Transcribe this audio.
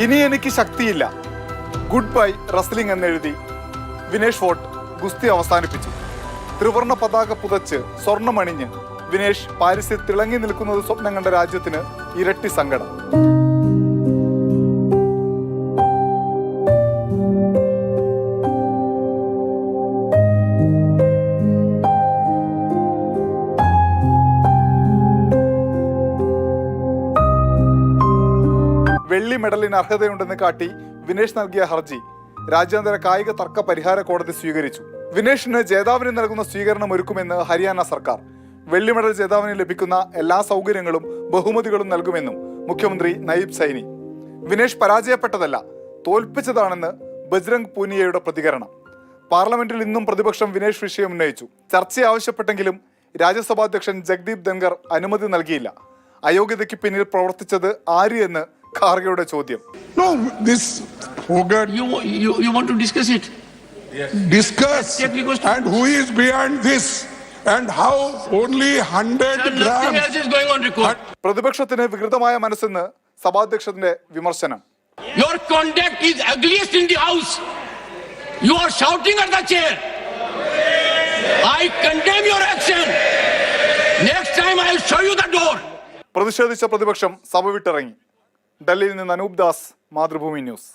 ഇനി എനിക്ക് ശക്തിയില്ല, ഗുഡ് ബൈ റസ്ലിംഗ് എന്നെഴുതി വിനേഷ് ഫോർട്ട് ഗുസ്തി അവസാനിപ്പിച്ചു. ത്രിവർണ പതാക പുതച്ച് സ്വർണ്ണമണിഞ്ഞ് വിനേഷ് പാരീസിൽ തിളങ്ങി നിൽക്കുന്നത് സ്വപ്നം കണ്ട രാജ്യത്തിന് ഇരട്ടി സങ്കടം. വെള്ളി മെഡലിന് അർഹതയുണ്ടെന്ന് കാട്ടി വിനേഷ് നൽകിയ ഹർജി രാജ്യാന്തര കായിക തർക്ക പരിഹാര കോടതി സ്വീകരിച്ചു. വിനേഷിന് ജേതാവിന് നൽകുന്ന സ്വീകരണം ഒരുക്കുമെന്ന് ഹരിയാന സർക്കാർ. വെള്ളി മെഡൽ ജേതാവിന് ലഭിക്കുന്ന എല്ലാ സൗകര്യങ്ങളും ബഹുമതികളും നൽകുമെന്നും മുഖ്യമന്ത്രി നയീബ് സൈനി. വിനേഷ് പരാജയപ്പെട്ടതല്ല, തോൽപ്പിച്ചതാണെന്ന് ബജ്രംഗ് പൂനിയയുടെ പ്രതികരണം. പാർലമെന്റിൽ ഇന്നും പ്രതിപക്ഷം വിനേഷ് വിഷയം ഉന്നയിച്ചു. ചർച്ച ആവശ്യപ്പെട്ടെങ്കിലും രാജ്യസഭാധ്യക്ഷൻ ജഗ്ദീപ് ധൻഖർ അനുമതി നൽകിയില്ല. അയോഗ്യതയ്ക്ക് പിന്നിൽ പ്രവർത്തിച്ചത് ആര് എന്ന് ഖാർഗെയുടെ ചോദ്യം. No, this Hogan. You want to discuss it? Yes. Discuss. And who is behind this? And how only 100 grams? Nothing else is going on record. പ്രതിപക്ഷത്തിന് വികൃതമായ മനസ്സെന്ന് സഭാധ്യക്ഷന്റെ വിമർശനം. Your conduct is ugliest in the house. You are shouting at the chair. I condemn your action. Next time I will show you the door. പ്രതിഷേധിച്ച പ്രതിപക്ഷം സഭ വിട്ടിറങ്ങി. ഡൽഹിയിൽ നിന്ന് Anoop Das, Mathrubhumi news.